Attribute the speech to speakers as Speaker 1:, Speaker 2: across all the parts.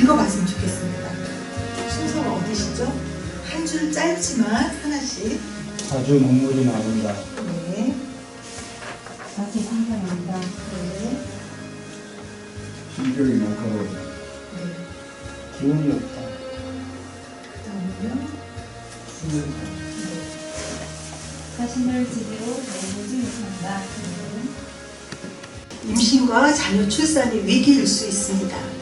Speaker 1: 읽어봤으면 좋겠습니다. 순서가 어디시죠? 한 줄 짧지만 하나씩.
Speaker 2: 자주 눈물이 나온다.
Speaker 1: 네.
Speaker 3: 자주 상상한다.
Speaker 1: 네.
Speaker 2: 심정이 날카로워다.
Speaker 1: 네.
Speaker 2: 기운이 없다.
Speaker 1: 그 다음은요.
Speaker 2: 수면다.
Speaker 1: 네.
Speaker 3: 자신을 제대로 돌보지 못한다.
Speaker 1: 임신과 자녀 출산이 위기일 수 있습니다.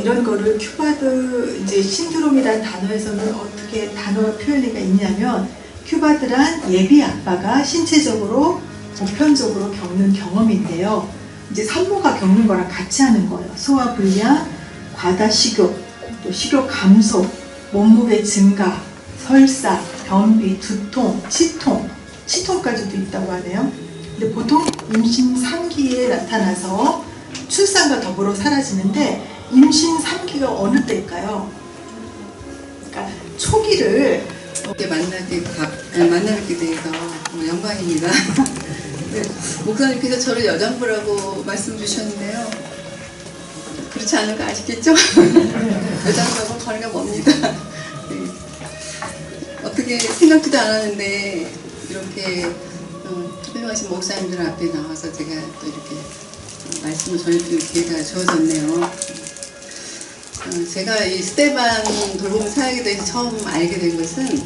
Speaker 1: 이런 거를 큐바드 이제 신드롬이라는 단어에서는 어떻게 단어가 표현이 있냐면 큐바드란 예비 아빠가 신체적으로 보편적으로 겪는 경험인데요. 이제 산모가 겪는 거랑 같이 하는 거예요. 소화 불량, 과다 식욕, 또 식욕 감소, 몸무게 증가, 설사, 변비, 두통, 치통까지도 있다고 하네요. 근데 보통 임신 3기에 나타나서 출산과 더불어 사라지는데 임신 3기가 어느 때일까요? 그러니까 초기를
Speaker 4: 만나뵙게 돼서 영광입니다. 네, 목사님께서 저를 여장부라고 말씀 주셨는데요. 그렇지 않은 거 아시겠죠? 여장부하고 거리가 멉니다. 네. 어떻게 생각지도 않았는데 이렇게 훌륭하신 목사님들 앞에 나와서 제가 또 이렇게 말씀을 전해드릴 기회가 주어졌네요. 제가 이 스테반 돌봄 사역에 대해서 처음 알게 된 것은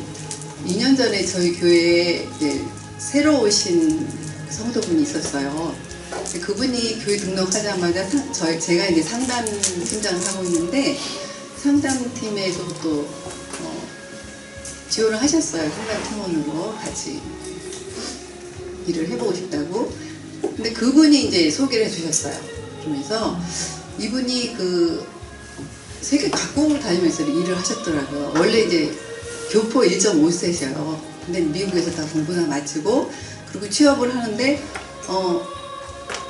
Speaker 4: 2년 전에 저희 교회에 이제 새로 오신 성도분이 있었어요. 그분이 교회 등록하자마자 제가 이제 상담 팀장을 하고 있는데 상담팀에서 또 지원을 하셨어요. 상담팀원으로 같이 일을 해보고 싶다고. 근데 그분이 이제 소개를 해주셨어요. 그러면서 이분이 그 세계 각국을 다니면서 일을 하셨더라고요. 원래 이제 교포 1.5세셔요. 근데 미국에서 다 공부 다 마치고 그리고 취업을 하는데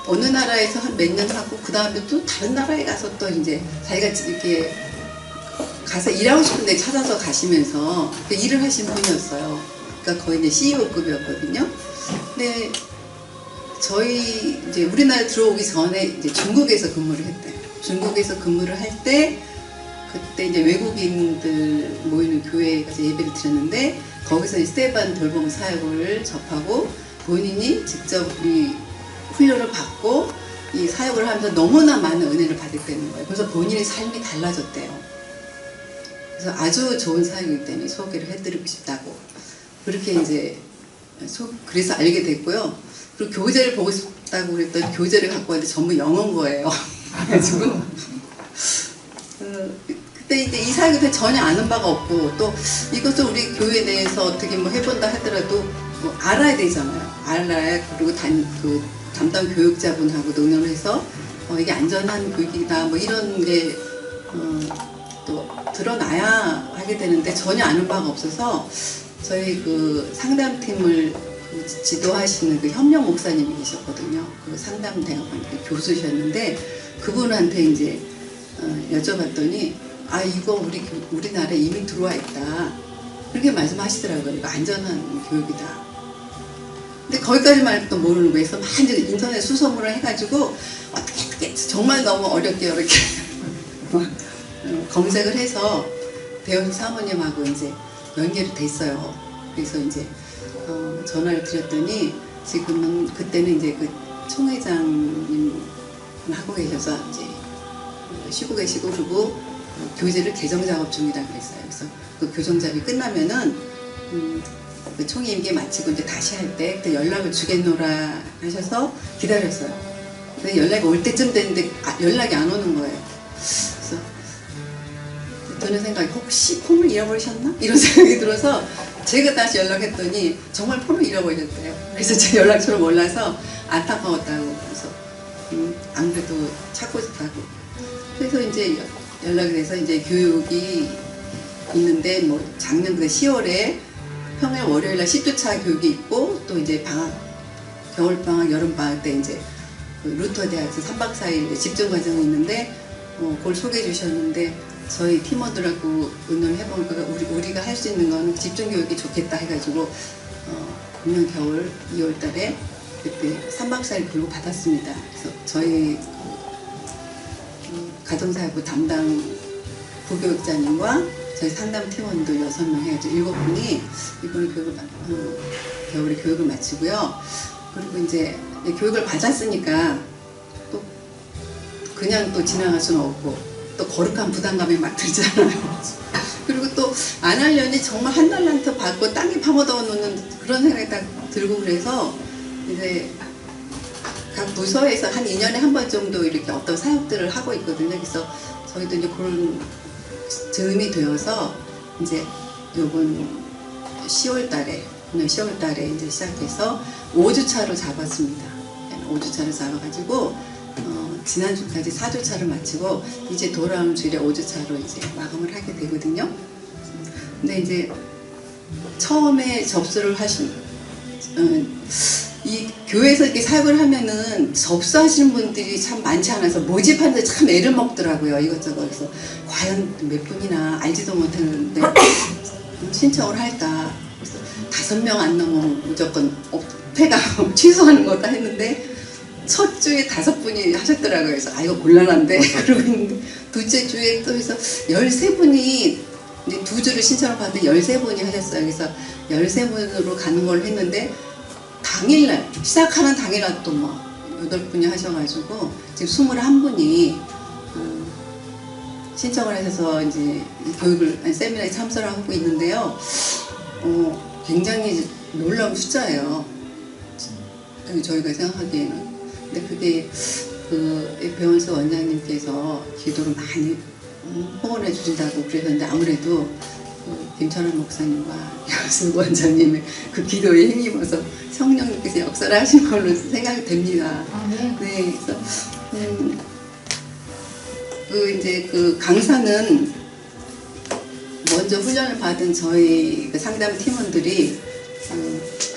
Speaker 4: 어느 나라에서 한 몇 년 하고 그 다음에 또 다른 나라에 가서 또 이제 자기가 이렇게 가서 일하고 싶은데 찾아서 가시면서 일을 하신 분이었어요. 그러니까 거의 이제 CEO급이었거든요. 근데 저희 이제 우리나라에 들어오기 전에 이제 중국에서 근무를 했대요. 중국에서 근무를 할 때 그때 이제 외국인들 모이는 교회에 가서 예배를 드렸는데 거기서 이 스테반 돌봄 사역을 접하고 본인이 직접 이 훈련을 받고 이 사역을 하면서 너무나 많은 은혜를 받았다는 거예요. 그래서 본인의 삶이 달라졌대요. 그래서 아주 좋은 사역이기 때문에 소개를 해드리고 싶다고 그렇게 이제 그래서 알게 됐고요. 그리고 교재를 보고 싶다고 그랬더니 교재를 갖고 왔는데 전부 영어인 거예요. 그래가지고 그때 이제 이 사역에 전혀 아는 바가 없고 또 이것을 우리 교회 내에서 어떻게 뭐 해본다 하더라도 뭐 알아야 되잖아요. 알아야 그리고 그 담당 교육자분하고 논의를 해서 이게 안전한 교육이다 뭐 이런 게 또 드러나야 하게 되는데 전혀 아는 바가 없어서 저희 그 상담팀을 지도하시는 그 현명 목사님이 계셨거든요. 그 상담대학원 교수셨는데 그분한테 이제 여쭤봤더니 아 이거 우리나라에 이미 들어와 있다 그렇게 말씀하시더라고요. 이거 안전한 교육이다. 근데 거기까지만 또 모르는 거예요. 그래서 막 이제 인터넷 수소문을 해가지고 어떻게 정말 너무 어렵게 이렇게 검색을 해서 대형 사모님하고 이제 연결이 됐어요. 그래서 이제 전화를 드렸더니 지금은 그때는 이제 그 총회장님 하고 계셔서 이제 쉬고 계시고 그리고 교재를 개정 작업 중이라 그랬어요. 그래서 그 교정 작업이 끝나면은 그 총회 임기 마치고 이제 다시 할 때 그때 연락을 주겠노라 하셔서 기다렸어요. 근데 연락이 올 때쯤 됐는데 연락이 안 오는 거예요. 그래서 드는 생각이 혹시 폰을 잃어버리셨나? 이런 생각이 들어서 제가 다시 연락했더니 정말 폰을 잃어버리셨대요. 그래서 제 연락처를 몰라서 안타까웠다고 그래서 안 그래도 찾고 있었다고. 그래서 이제 연락이 돼서 이제 교육이 있는데 뭐 작년 10월에 평일 월요일날 10주차 교육이 있고 또 이제 방학 겨울방학 여름방학 때 이제 그 루터 대학에서 3박 4일 집중 과정이 있는데 그걸 소개해 주셨는데 저희 팀원들하고 의논을 해보니까 우리가 할 수 있는 거는 집중교육이 좋겠다 해가지고 작년 겨울 2월 달에 그때 3박 4일 교육을 받았습니다. 그래서 저희 가정사역부 담당 부교육자님과 저희 상담 팀원들 6명 해가지고 7분이 이번에 겨울에 교육을 마치고요. 그리고 이제 교육을 받았으니까 또 그냥 또 지나갈 수는 없고 또 거룩한 부담감이 막 들잖아요. 그리고 또 안 하려니 정말 한 달란트 받고 땅에 파묻어 놓는 그런 생각이 딱 들고 그래서 이제 각 부서에서 한 2년에 한 번 정도 이렇게 어떤 사역들을 하고 있거든요. 그래서 저희도 이제 그런 즈음이 되어서 이제 요번 10월 달에 오늘 10월 달에 이제 시작해서 5주차로 잡았습니다. 5주차를 잡아가지고 지난주까지 4주차를 마치고 이제 돌아온 주일에 5주차로 이제 마감을 하게 되거든요. 근데 이제 처음에 접수를 하신 이 교회에서 이렇게 사역을 하면은 접수하시는 분들이 참 많지 않아서 모집하는데 참 애를 먹더라고요. 이것저것. 그래서 과연 몇 분이나 알지도 못했는데 신청을 할까. 그래서 5명 안 넘으면 무조건 폐가 취소하는 거다 했는데 첫 주에 5분이 하셨더라고요. 그래서 아 이거 곤란한데 그러고 있는데 둘째 주에 또 해서 13분이 이제 2주를 신청을 받는데 13분이 하셨어요. 그래서 13분으로 가는 걸 했는데 당일날 시작하는 당일날 또 뭐 8분이 하셔가지고 지금 21분이 신청을 하셔서 이제 교육을 세미나에 참석을 하고 있는데요. 굉장히 놀라운 숫자예요. 저희가 생각하기에는. 근데 그게 그 배원수 원장님께서 기도를 많이 후원해 주신다고 그러셨는데 아무래도 김철환 목사님과 배원수 원장님의 그 기도에 힘입어서 성령님께서 역사를 하신 걸로 생각이 됩니다. 네, 그래서 이제 그 강사는 먼저 훈련을 받은 저희 그 상담 팀원들이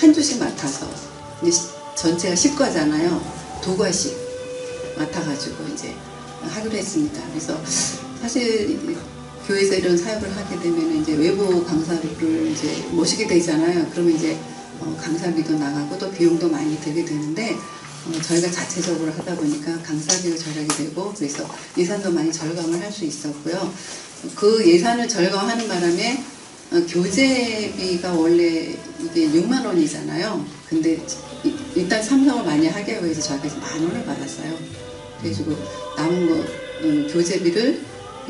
Speaker 4: 한 주씩 맡아서 이제 전체가 10과잖아요. 2과씩 맡아가지고 이제 하기로 했습니다. 그래서 사실 교회에서 이런 사역을 하게 되면 이제 외부 강사를 이제 모시게 되잖아요. 그러면 이제 강사비도 나가고 또 비용도 많이 들게 되는데 저희가 자체적으로 하다 보니까 강사비가 절약이 되고 그래서 예산도 많이 절감을 할 수 있었고요. 그 예산을 절감하는 바람에 교재비가 원래 이게 6만 원이잖아요. 근데 일단 참석을 많이 하기 위해서 저희가 10,000원을 받았어요. 그래가지고 남은 거 교재비를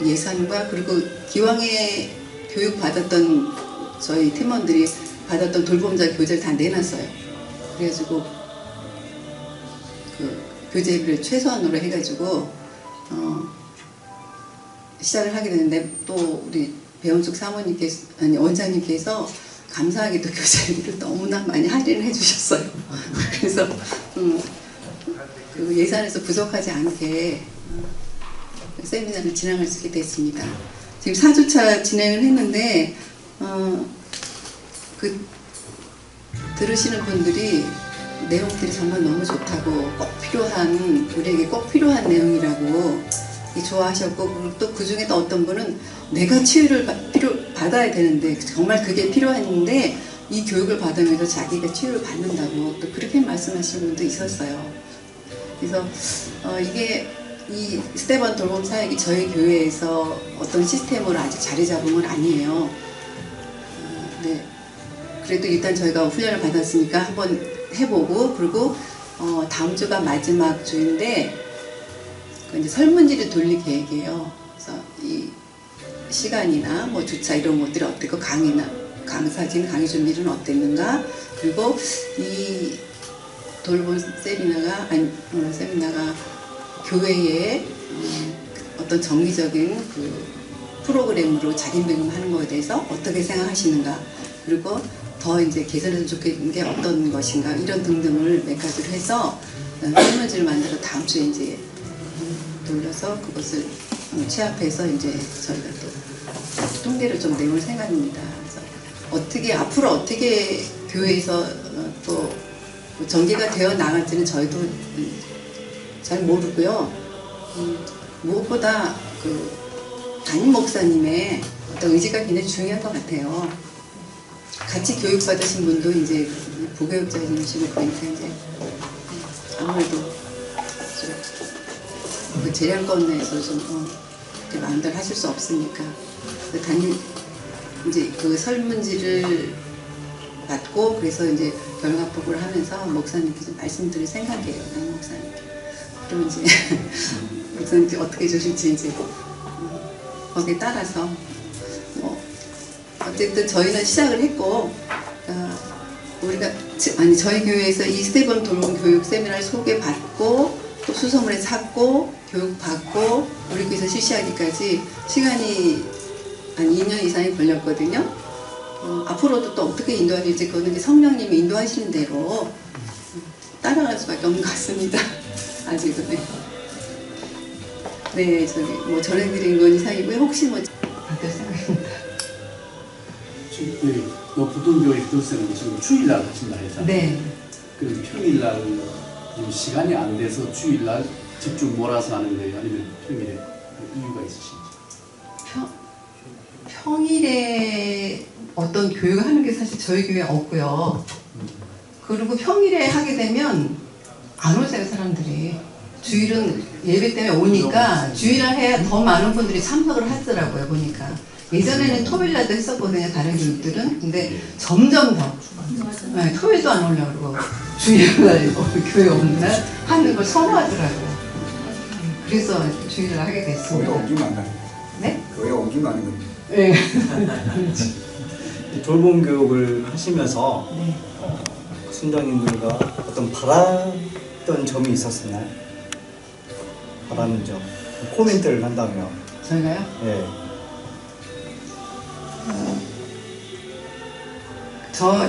Speaker 4: 예산과 그리고 기왕에 교육 받았던 저희 팀원들이 받았던 돌봄자 교재를 다 내놨어요. 그래가지고 그 교재비를 최소한으로 해가지고 시작을 하게 되는데 또 우리 배원숙 사모님께서 아니 원장님께서 감사하게도 교재비를 너무나 많이 할인을 해주셨어요. 그래서 그 예산에서 부족하지 않게 세미나를 진행할 수 있게 됐습니다. 지금 4주차 진행을 했는데 그 들으시는 분들이 내용들이 정말 너무 좋다고 꼭 필요한 우리에게 꼭 필요한 내용이라고 좋아하셨고 또 그 중에 또 어떤 분은 내가 치유를 받아야 되는데 정말 그게 필요했는데 이 교육을 받으면서 자기가 치유를 받는다고 또 그렇게 말씀하시는 분도 있었어요. 그래서 이게 이 스테반 돌봄 사역이 저희 교회에서 어떤 시스템으로 아직 자리 잡은 건 아니에요. 네. 그래도 일단 저희가 훈련을 받았으니까 한번 해보고 그리고 다음 주가 마지막 주인데 이제 설문지를 돌릴 계획이에요. 그래서 이 시간이나 뭐 주차 이런 것들이 어땠고 강의나 강사진 강의 준비는 어땠는가 그리고 이 돌봄 세미나가 교회의 어떤 정기적인 그 프로그램으로 자기임금하는 것에 대해서 어떻게 생각하시는가 그리고 더 이제 개선해서 좋겠는 게 어떤 것인가 이런 등등을 몇 가지로 해서 설문지를 만들어 다음 주에 이제 돌려서 그것을 취합해서 이제 저희가 또 통계를 좀 내볼 생각입니다. 그래서 어떻게 앞으로 어떻게 교회에서 또 전개가 되어 나갈지는 저희도 잘 모르고요. 무엇보다 그 담임 목사님의 어떤 의지가 굉장히 중요한 것 같아요. 같이 교육받으신 분도 이제 부교육자이시고 그러니까 이제 아무래도 그 재량권 내에서 좀 그렇게 마음대로 하실 수 없으니까 당연히 이제 그 설문지를 받고 그래서 이제 결과 보고를 하면서 목사님께 좀 말씀드릴 생각이에요. 남 목사님께. 그러면 이제 목사님께 어떻게 주실지 이제 거기에 따라서 뭐 어쨌든 저희는 시작을 했고 우리가 저희 교회에서 이 스테반 돌봄 교육 세미나를 소개받고 또 수소문에 찾고 교육받고 우리 교회에서 실시하기까지 시간이 한 2년 이상이 걸렸거든요. 앞으로도 또 어떻게 인도하실지 그거는 이제 성령님이 인도하시는 대로 따라갈 수밖에 없는 것 같습니다. 아직은. 네, 저기 뭐 전해드린 건 이상이고요. 혹시 뭐 바뀔 생각입니다.
Speaker 5: 여기 부동교회 교수는 지금 주일날 하신다 했잖아요.
Speaker 4: 네.
Speaker 5: 그럼 평일날 시간이 안 돼서 주일날 집중 몰아서 하는 거예요? 아니면 평일에 이유가 있으신지?
Speaker 4: 평일에 어떤 교육을 하는 게 사실 저희 교회에 없고요. 그리고 평일에 하게 되면 안 오세요, 사람들이. 주일은 예배 때문에 오니까 주일날 해야 더 많은 분들이 참석을 하더라고요, 보니까. 예전에는 토요일날도 했었거든요, 다른 교육들은. 근데 점점 더. 네, 토요일도 안 오려고 주일날 교회 없는 날 하는 걸 선호하더라고요. 그래서 주일날 하게
Speaker 6: 교회
Speaker 4: 됐습니다.
Speaker 6: 오기만 하는
Speaker 4: 네?
Speaker 6: 교회 오기만 하는 겁니다.
Speaker 4: 네.
Speaker 2: 돌봄 교육을 하시면서
Speaker 4: 네.
Speaker 2: 순장님들과 어떤 바랐던 점이 있었나요? 바라는 점. 코멘트를 한다면.
Speaker 4: 저희가요?
Speaker 2: 예.
Speaker 4: 제가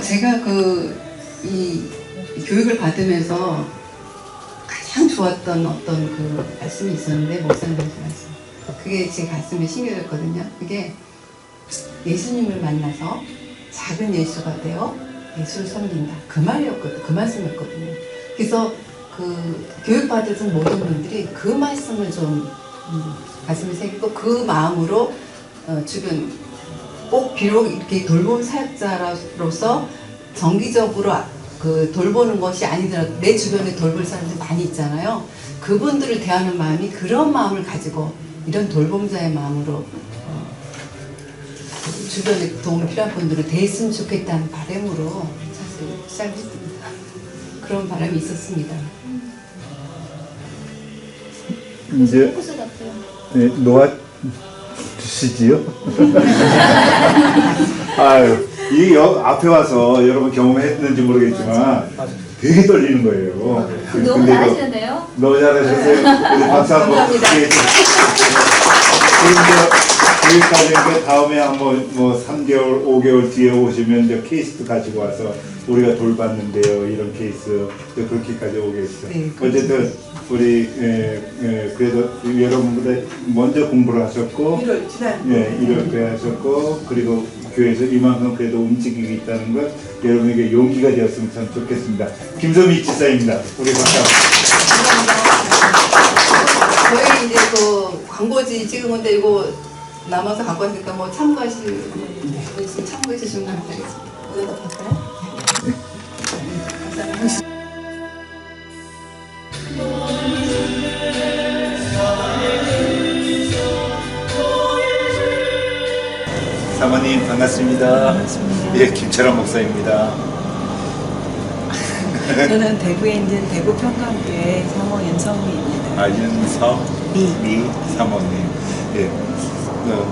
Speaker 4: 이 교육을 받으면서 가장 좋았던 어떤 그 말씀이 있었는데, 목사님의 말씀. 그게 제 가슴에 심겨졌거든요. 그게 예수님을 만나서 작은 예수가 되어 예수를 섬긴다. 그 말이었거든요. 그 말씀이었거든요. 그래서 그 교육받으신 모든 분들이 그 말씀을 좀 가슴에 새기고 그 마음으로 주변 꼭 비록 이렇게 돌봄 사역자로서 정기적으로 그 돌보는 것이 아니더라도 내 주변에 돌볼 사람들 많이 있잖아요. 그분들을 대하는 마음이 그런 마음을 가지고 이런 돌봄자의 마음으로 주변에 도움이 필요한 분들을 대했으면 좋겠다는 바람으로 사실 시작했습니다. 그런 바람이 있었습니다.
Speaker 7: 이제 네, 놓아 주시지요? 아유, 이 앞에 와서 여러분 경험했는지 모르겠지만 되게 떨리는 거예요.
Speaker 3: 너무 잘하시는데요?
Speaker 7: 너무 잘하셨어요. 근데 박수 한번 여기까지 다음에 한번 뭐 3개월, 5개월 뒤에 오시면 이제 케이스도 가지고 와서 우리가 돌봤는데요. 이런 케이스 그렇게까지 오겠어요.
Speaker 4: 네,
Speaker 7: 어쨌든 우리 그래도 여러분보다 먼저 공부를 하셨고 1월 하셨고 그리고 교회에서 이만큼 그래도 움직이고 있다는 것 여러분에게 용기가 되었으면 참 좋겠습니다. 김소미 지사입니다. 우리 박수.
Speaker 4: 저희 이제 그 광고지 찍은 건데 이거 남아서 갖고 왔으니까 뭐 참고하실 분 있으면 참고해 주시면 감사하겠습니다. 오늘 볼까요? 감사합니다.
Speaker 7: 사모님 반갑습니다. 예, 김철환 목사입니다.
Speaker 8: 저는 대구에 있는 대구평강교회 사모 윤성미입니다.
Speaker 7: 윤성미 사모님. 예.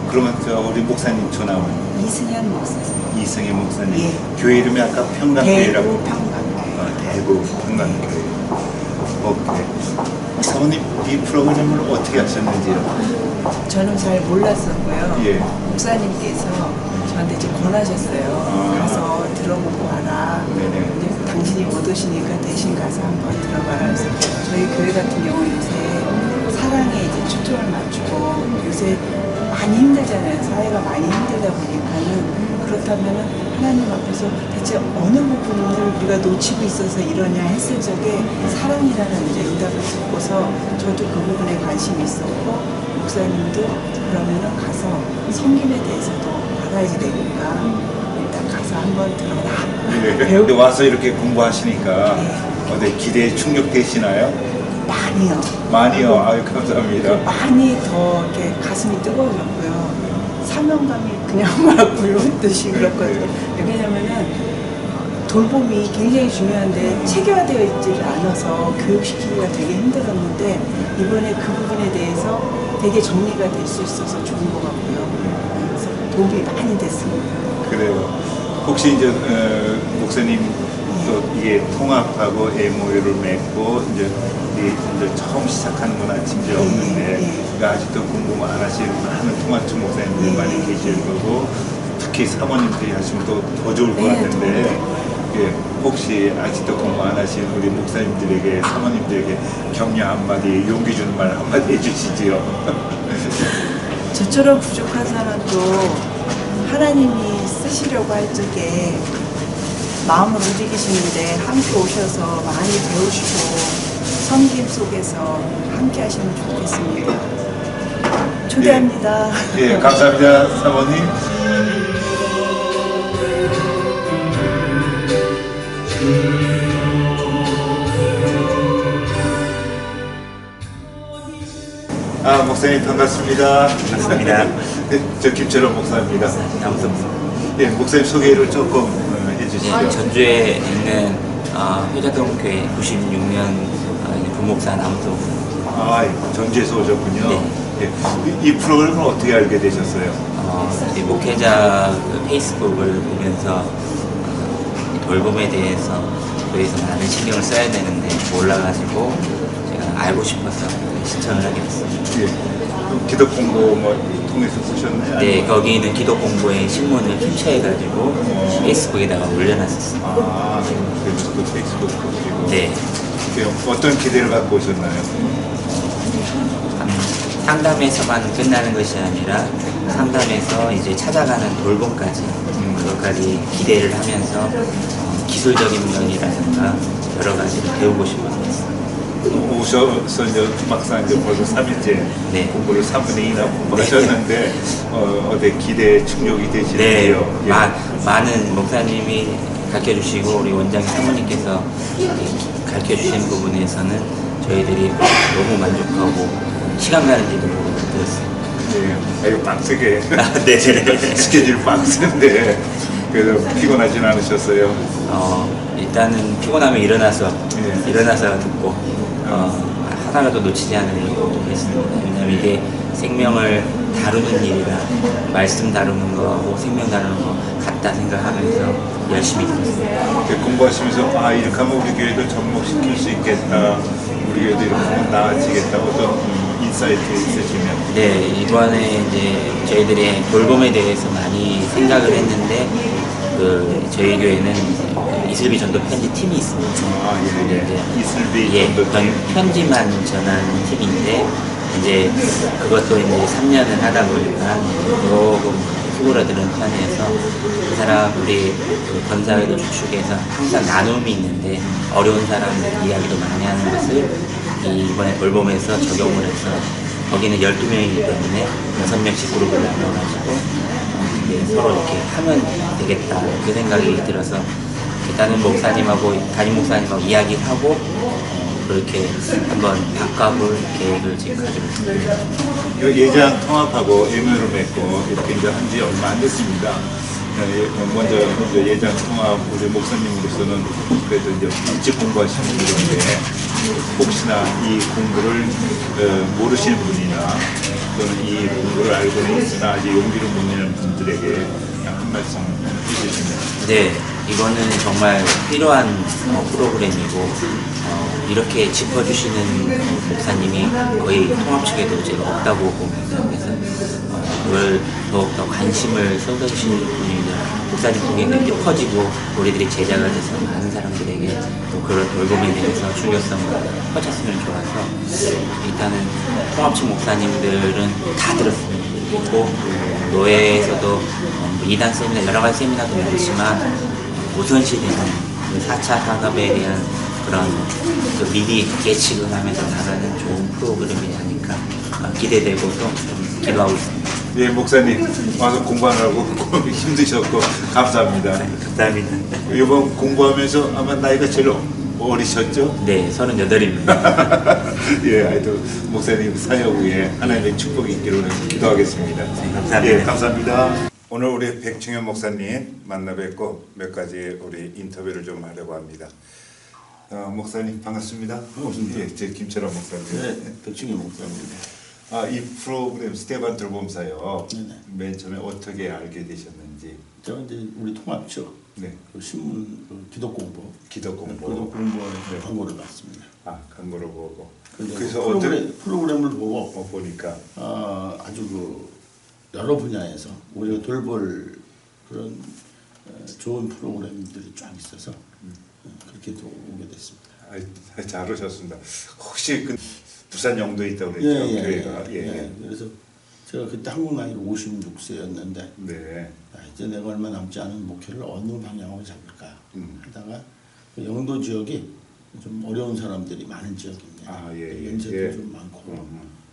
Speaker 7: 그러면 우리 목사님 전화는
Speaker 8: 이승현 목사님.
Speaker 7: 이승현 목사님.
Speaker 8: 예.
Speaker 7: 교회 이름이 아까 평강교회라고.
Speaker 8: 대구 평강교회.
Speaker 7: 대구 평강교회. 오케이. 사모님 이 프로그램을 어떻게 하셨는지요?
Speaker 8: 저는 잘 몰랐었고요.
Speaker 7: 예.
Speaker 8: 목사님께서 저한테 이제 권하셨어요. 가서 들어보고 와라.
Speaker 7: 네네.
Speaker 8: 이제 당신이 못 오시니까 대신 가서 한번 들어봐라. 그래서 저희 교회 같은 경우 요새 사랑에 이제 초점을 맞추고 요새 많이 힘들잖아요. 사회가 많이 힘들다 보니까는 그렇다면 하나님 앞에서 대체 어느 부분을 우리가 놓치고 있어서 이러냐 했을 적에 사랑이라는 이제 응답을 듣고서 저도 그 부분에 관심이 있었고 목사님도 그러면은 가서 섬김에 대해서도 알아야지 되니까 일단 가서 한번 들어라.
Speaker 7: 네. 와서 이렇게 공부하시니까 어디 기대에 충족되시나요?
Speaker 8: 많이요.
Speaker 7: 많이요. 아유 감사합니다.
Speaker 8: 많이 더 이렇게 가슴이 뜨거워졌고요. 사명감이 그냥 막 불붙듯이 그렇거든요. 왜냐면은 돌봄이 굉장히 중요한데 체계화되어 있지를 않아서 교육시키기가 되게 힘들었는데 이번에 그 부분에 대해서 되게 정리가 될 수 있어서 좋은 것 같고요. 그래서 도움이 많이 됐습니다.
Speaker 7: 그래요. 혹시 이제 목사님 또 이게 통합하고 MOU를 맺고 이제 처음 시작하는 건 아침이 없는데 그러니까 아직도 공부 안 하시는 많은 통합청 목사님들이 많이 계실 거고 특히 사모님들이 하시면 또 더 좋을 것 같은데 예, 혹시 아직도 공부 안 하신 우리 목사님들에게 사모님들에게 격려 한마디 용기 주는 말 한마디 해주시지요.
Speaker 8: 저처럼 부족한 사람도 하나님이 쓰시려고 할 적에 마음을 움직이시는데 함께 오셔서 많이 배우시고 섬김 속에서 함께 하시면 좋겠습니다. 초대합니다.
Speaker 7: 예, 감사합니다 사모님. 아 목사님 반갑습니다.
Speaker 6: 반갑습니다.
Speaker 7: 저 김철원 목사입니다.
Speaker 6: 감사합니다.
Speaker 7: 예, 목사님 소개를 조금 해주시죠.
Speaker 6: 전주에 있는 효자동 교회 96년 부목사 남도.
Speaker 7: 아, 전주에서 오셨군요.
Speaker 6: 네.
Speaker 7: 예, 이 프로그램을 어떻게 알게 되셨어요?
Speaker 6: 이 목회자 그 페이스북을 보면서 돌봄에 대해서 교회에서 많은 신경을 써야 되는데 몰라가지고 제가 알고 싶어서 신청을 하게 됐습니다.
Speaker 7: 예, 기독 공부 뭐 통해서 보셨나요?
Speaker 6: 네, 거기는 기독 공부의 신문을 캡처해가지고 페이스북에다가 올려놨었어요.
Speaker 7: 아, 그래서 또 페이스북 보시고.
Speaker 6: 네.
Speaker 7: 예, 어떤 기대를 갖고 오셨나요?
Speaker 6: 상담에서만 끝나는 것이 아니라 상담에서 이제 찾아가는 돌봄까지 그것까지 기대를 하면서 기술적인 면이라든가 여러 가지를 배우고 싶어서 했어요.
Speaker 7: 오셔서 이제 막상 이제 벌써 3일째
Speaker 6: 네.
Speaker 7: 공부를 3분의 2나 공부하셨는데 어디 기대에 충족이 되시는데요?
Speaker 6: 네, 많은 목사님이 가르쳐주시고 우리 원장님 사모님께서 가르쳐 주시는 부분에서는 저희들이 너무 만족하고 시간 가는지도 모르고 들었어요.
Speaker 7: 네, 아유 빡세게
Speaker 6: 네.
Speaker 7: 스케줄 빡센데 그래도 피곤하진 않으셨어요?
Speaker 6: 일단은 피곤하면 일어나서
Speaker 7: 네.
Speaker 6: 듣고 하나라도 놓치지 않으려고 했습니다. 왜냐하면 이게 생명을 다루는 일이라 말씀 다루는 거하고 생명 다루는 거 같다 생각하면서 열심히 들었어요.
Speaker 7: 공부하시면서 아 이렇게 하면 우리 교회도 접목시킬 수 있겠다, 우리 교회도 이렇게 하면 나아지겠다, 어떤 인사이트 있으시면?
Speaker 6: 네, 이번에 이제 저희들이 돌봄에 대해서 많이 생각을 했는데 저희 교회는 이슬비 전도 편지 팀이 있습니다.
Speaker 7: 아, 예, 예. 이슬비
Speaker 6: 예,
Speaker 7: 전도 팀.
Speaker 6: 편지만 전하는 팀인데 이제 그것도 이제 3년을 하다 보니까 조금 수그러드는 편이어서 그 사람 우리 권사회도 주축에서 항상 나눔이 있는데 어려운 사람들 이야기도 많이 하는 것을 이번에 돌봄에서 적용을 해서 거기는 12명이기 때문에 6명씩 그룹을 나눠가지고 서로 이렇게 하면 되겠다 그 생각이 들어서 일단은 목사님하고 담임 목사님하고 이야기하고 그렇게 한번 바꿔볼 계획을 지금 가지고 있습니다.
Speaker 7: 예장 통합하고 MOU를 맺고 이렇게 이제 한 지 얼마 안 됐습니다. 먼저 이제 예장 통합 우리 목사님으로서는 그래도 이제 일찍 공부하시는 분인데 혹시나 이 공부를 모르시는 분이나 또는 이 공부를 알고는 있으나 아직 용기를 못 내는 분들에게 한 말씀 해주시면.
Speaker 6: 네, 이거는 정말 필요한 프로그램이고 이렇게 짚어주시는 목사님이 거의 통합 측에도 제가 없다고 봅니다. 그래서 그걸 더욱더 관심을 쏟아주시는 분이 목사님 통해 이렇게 퍼지고 우리들이 제자가 돼서 많은 사람들에게 또 그런 돌봄에 대해서 중요성을 퍼졌으면 좋아서 일단은 통합 측 목사님들은 다 들었습니다. 그리고 노예에서도 2단 세미나 여러 가지 세미나도 많지만 우선시되는 4차 산업에 대한 그런 미리 예측을 하면서 나가는 좋은 프로그램이 아닐까 기대되고 또 기도하고 있습니다.
Speaker 7: 예, 목사님 와서 공부하느라고 힘드셨고 감사합니다.
Speaker 6: 감사합니다.
Speaker 7: 이번 공부하면서 아마 나이가 제일 어리셨죠?
Speaker 6: 네, 38입니다.
Speaker 7: 예, 하여튼 목사님 사역 후에 하나님의 축복이 있기를 기도하겠습니다.
Speaker 6: 네, 감사합니다.
Speaker 7: 예, 감사합니다. 오늘 우리 백충현 목사님 만나 뵙고 몇 가지 우리 인터뷰를 좀 하려고 합니다. 목사님 반갑습니다.
Speaker 9: 반갑습니다.
Speaker 7: 예, 제 김철환 목사님.
Speaker 9: 네, 백충현 목사입니다.
Speaker 7: 이 프로그램 스테반 돌봄사요.
Speaker 9: 네네.
Speaker 7: 맨 처음에 어떻게 알게 되셨는지.
Speaker 9: 제가 이제 우리 통합처
Speaker 7: 네,
Speaker 9: 그 신문 기독공보
Speaker 7: 기독공보.
Speaker 9: 기독공보에
Speaker 7: 네.
Speaker 9: 광고를 봤습니다.
Speaker 7: 광고를 보고.
Speaker 9: 근데
Speaker 7: 그래서
Speaker 9: 프로그램을 보고
Speaker 7: 보니까
Speaker 9: 아주 여러 분야에서 우리가 돌볼 그런 좋은 프로그램들이 쫙 있어서 그렇게 또 오게 됐습니다.
Speaker 7: 잘 오셨습니다. 혹시 그 부산 영도에 있다고 그랬죠? 교회가.
Speaker 9: 예. 그래서 제가 그때 한국 나이로 56세였는데
Speaker 7: 네.
Speaker 9: 이제 내가 얼마 남지 않은 목표를 어느 방향으로 잡을까 하다가 그 영도 지역이 좀 어려운 사람들이 많은 지역입니다. 연세도
Speaker 7: 예.
Speaker 9: 좀 많고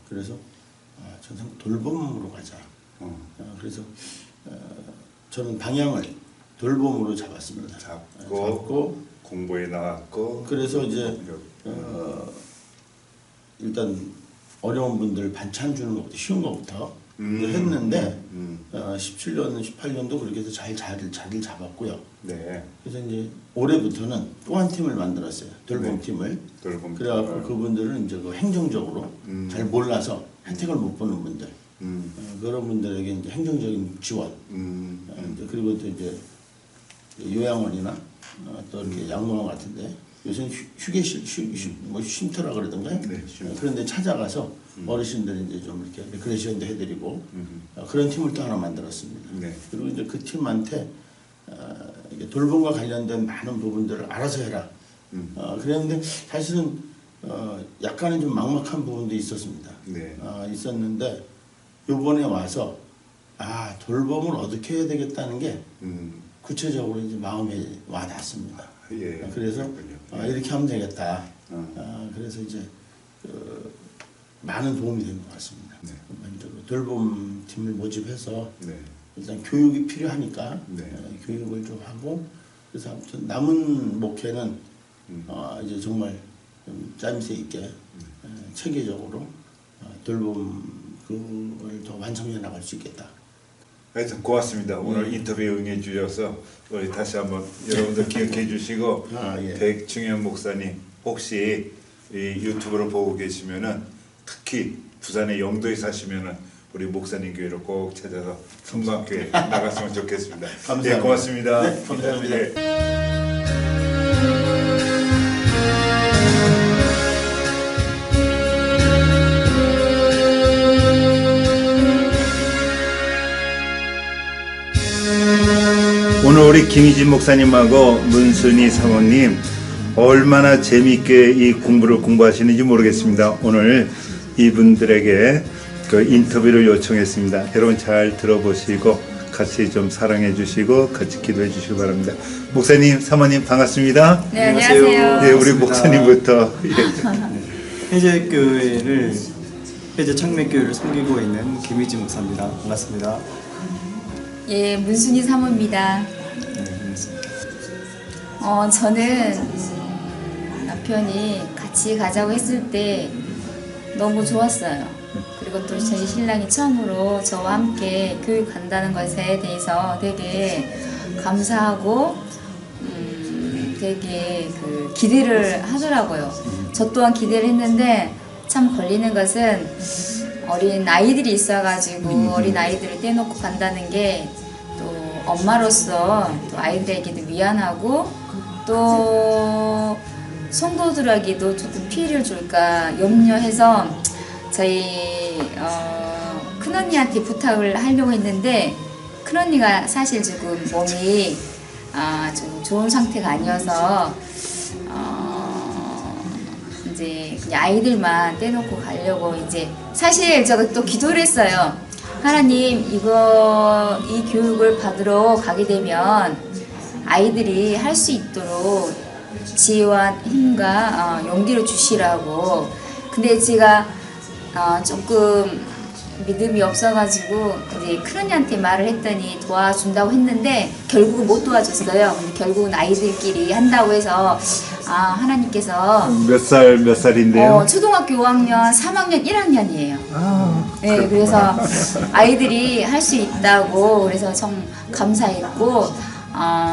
Speaker 9: 그래서 전상 돌봄으로 가자. 그래서 저는 방향을 돌봄으로 잡았습니다.
Speaker 7: 잡고 공부에 나왔고.
Speaker 9: 그래서 이제 일단 어려운 분들 반찬 주는 것부터 쉬운 것부터 했는데 17년, 18년도 그렇게 해서 자리를 잡았고요.
Speaker 7: 네.
Speaker 9: 그래서 이제 올해부터는 또 한 팀을 만들었어요. 돌봄팀을.
Speaker 7: 돌봄.
Speaker 9: 그래갖고 그분들은 이제 그 행정적으로 잘 몰라서 혜택을 못 보는 분들, 그런 분들에게 이제 행정적인 지원, 이제 그리고 또 이제 요양원이나 또 이렇게 양로원 같은데 요새는 휴게실, 뭐 쉼터라 그러던가요?
Speaker 7: 네,
Speaker 9: 그런데 찾아가서 어르신들 이제 좀 이렇게 레크레이션도 해드리고 그런 팀을 또 하나 만들었습니다.
Speaker 7: 네.
Speaker 9: 그리고 이제 그 팀한테 이게 돌봄과 관련된 많은 부분들을 알아서 해라. 그랬는데 사실은 약간은 좀 막막한 부분도 있었습니다.
Speaker 7: 네.
Speaker 9: 있었는데 요번에 와서 돌봄을 어떻게 해야 되겠다는 게 구체적으로 이제 마음에 와 닿습니다.
Speaker 7: 예.
Speaker 9: 그래서 이렇게 하면 되겠다. 그래서 이제 많은 도움이 된 것 같습니다.
Speaker 7: 네.
Speaker 9: 돌봄 팀을 모집해서
Speaker 7: 네.
Speaker 9: 일단 교육이 필요하니까
Speaker 7: 네.
Speaker 9: 교육을 좀 하고 그래서 아무튼 남은 목회는 이제 정말 좀 짜임새 있게 체계적으로 돌봄 그걸 더 완성해 나갈 수 있겠다.
Speaker 7: 하여튼 고맙습니다. 오늘 인터뷰에 응해 주셔서 우리 다시 한번 여러분들 기억해 주시고
Speaker 9: 예.
Speaker 7: 백충현 목사님 혹시 이 유튜브를 보고 계시면은 특히 부산의 영도에 사시면은 우리 목사님 교회를 꼭 찾아서 성광교회 나갔으면 좋겠습니다.
Speaker 9: 감사합니다.
Speaker 7: 네, 고맙습니다.
Speaker 9: 네, 감사합니다.
Speaker 7: 네. 오늘 우리 김희진 목사님하고 문순희 사모님 얼마나 재미있게 이 공부를 공부하시는지 모르겠습니다. 오늘 이분들에게 그 인터뷰를 요청했습니다. 여러분 잘 들어보시고 같이 좀 사랑해 주시고 같이 기도해 주시기 바랍니다. 목사님, 사모님 반갑습니다.
Speaker 10: 네, 안녕하세요.
Speaker 7: 네, 우리 목사님부터.
Speaker 2: 혜재교회를 혜재 창맥교회를 섬기고 있는 김희진 목사입니다. 반갑습니다.
Speaker 10: 예, 문순희 사모입니다.
Speaker 2: 네, 반갑습니다.
Speaker 10: 저는 남편이 같이 가자고 했을 때 너무 좋았어요. 그리고 또 저희 신랑이 처음으로 저와 함께 교육 간다는 것에 대해서 되게 감사하고 되게 그 기대를 하더라고요. 저 또한 기대를 했는데 참 걸리는 것은 어린 아이들이 있어가지고 어린 아이들을 떼놓고 간다는 게 또 엄마로서 또 아이들에게도 미안하고 또 성도들에게도 조금 피해를 줄까 염려해서 저희 큰언니한테 부탁을 하려고 했는데 큰언니가 사실 지금 몸이 좀 좋은 상태가 아니어서 이제 그냥 아이들만 떼놓고 가려고 이제 사실 제가 또 기도를 했어요. 하나님 이 교육을 받으러 가게 되면 아이들이 할 수 있도록 지혜와 힘과 용기를 주시라고. 근데 제가 조금 믿음이 없어가지고 이제 큰언니한테 말을 했더니 도와준다고 했는데 결국은 못 도와줬어요. 근데 결국은 아이들끼리 한다고 해서 하나님께서
Speaker 7: 몇 살인데요?
Speaker 10: 초등학교 5학년, 3학년, 1학년이에요. 네, 그래서 아이들이 할 수 있다고 그래서 참 감사했고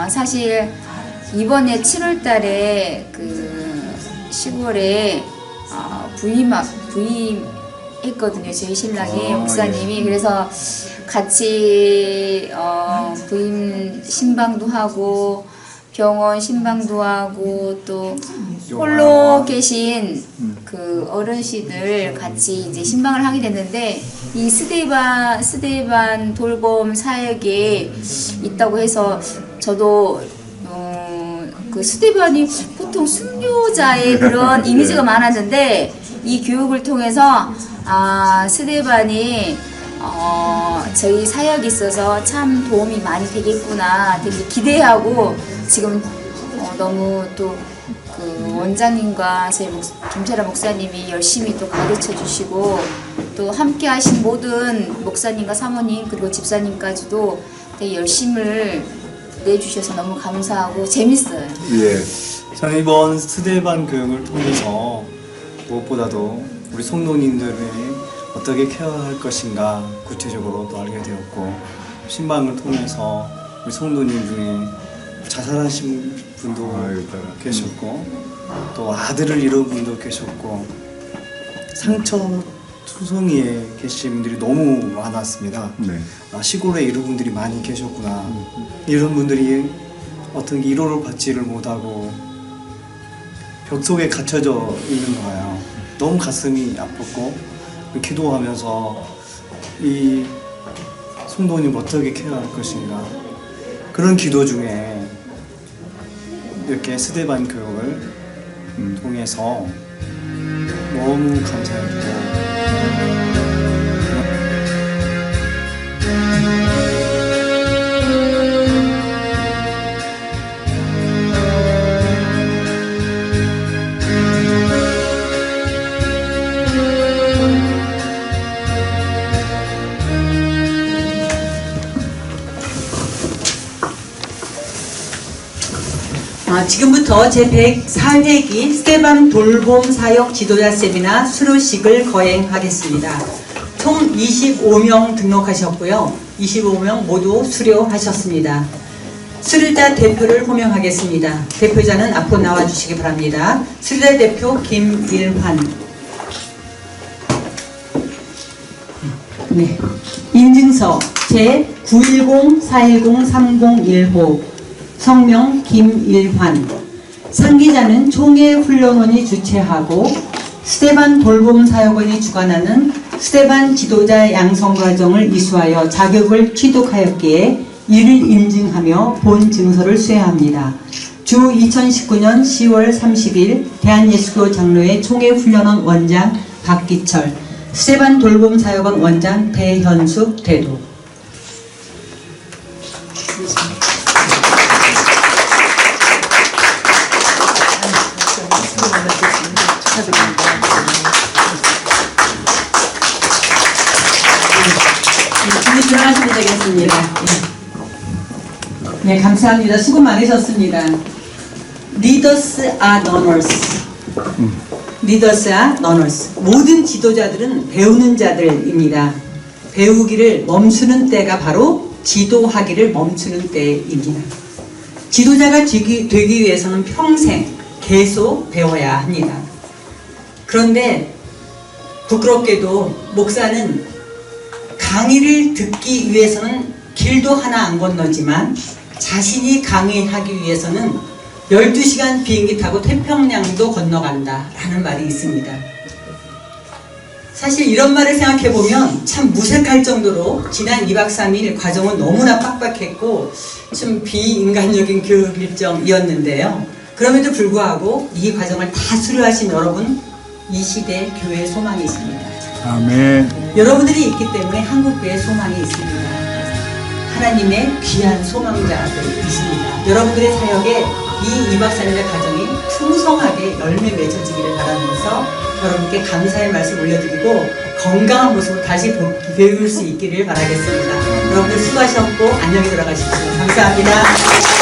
Speaker 10: 사실 이번에 7월달에 그 시골에 부임했거든요. 저희 신랑이 목사님이. 그래서 같이 부임 신방도 하고 병원 신방도 하고 또 홀로 계신 그 어르신들 같이 이제 신방을 하게 됐는데 이 스데반 돌봄 사역에 있다고 해서 저도 그 스데반이 보통 순교자의 그런 이미지가 많았는데 이 교육을 통해서 스데반이 저희 사역에 있어서 참 도움이 많이 되겠구나 되게 기대하고 지금 너무 또 그 원장님과 저희 김철아 목사님이 열심히 또 가르쳐 주시고 또 함께 하신 모든 목사님과 사모님 그리고 집사님까지도 되게 열심을 내주셔서 너무 감사하고 재밌어요.
Speaker 7: 예.
Speaker 2: 저는 이번 스데반 교육을 통해서 무엇보다도 우리 성도님들을 어떻게 케어할 것인가 구체적으로 또 알게 되었고 신방을 통해서 우리 성도님 중에 자살하신 분도 계셨고 또 아들을 잃은 분도 계셨고 상처투성이에 계신 분들이 너무 많았습니다.
Speaker 7: 네.
Speaker 2: 시골에 이런 분들이 많이 계셨구나. 이런 분들이 어떤 위로를 받지를 못하고 벽 속에 갇혀져 있는 거예요. 너무 가슴이 아팠고 기도하면서 이 성도님 어떻게 케어할 것인가 그런 기도 중에 이렇게 스데반 교육을 통해서 너무 감사했고
Speaker 11: 지금부터 제104회기 스데반 돌봄 사역 지도자 세미나 수료식을 거행하겠습니다. 총 25명 등록하셨고요. 25명 모두 수료하셨습니다. 수료자 대표를 호명하겠습니다. 대표자는 앞으로 나와주시기 바랍니다. 수료자 대표 김일환. 네. 인증서 제910-410-301호 성명 김일환. 상기자는 총회훈련원이 주최하고 스데반 돌봄사역원이 주관하는 스데반 지도자 양성과정을 이수하여 자격을 취득하였기에 이를 인증하며 본 증서를 수여합니다. 주 2019년 10월 30일 대한예수교 장로회 총회훈련원 원장 박기철, 스데반 돌봄사역원 원장 배현숙 대도. 들어가시면 되겠습니다. 네, 감사합니다. 수고 많으셨습니다. Leaders are learners. Leaders are learners. 모든 지도자들은 배우는 자들입니다. 배우기를 멈추는 때가 바로 지도하기를 멈추는 때입니다. 지도자가 되기 위해서는 평생 계속 배워야 합니다. 그런데 부끄럽게도 목사는 강의를 듣기 위해서는 길도 하나 안 건너지만 자신이 강의하기 위해서는 12시간 비행기 타고 태평양도 건너간다 라는 말이 있습니다. 사실 이런 말을 생각해보면 참 무색할 정도로 지난 2박 3일 과정은 너무나 빡빡했고 좀 비인간적인 교육 일정이었는데요. 그럼에도 불구하고 이 과정을 다 수료하신 여러분, 이 시대에 교회의 소망이 있습니다.
Speaker 7: 아멘.
Speaker 11: 여러분들이 있기 때문에 한국교회에 소망이 있습니다. 하나님의 귀한 소망자들이십니다. 여러분들의 사역에 이 2박 3일의 과정이 풍성하게 열매 맺어지기를 바라면서 여러분께 감사의 말씀 올려드리고 건강한 모습으로 다시 배울 수 있기를 바라겠습니다. 여러분들 수고하셨고 안녕히 돌아가십시오. 감사합니다.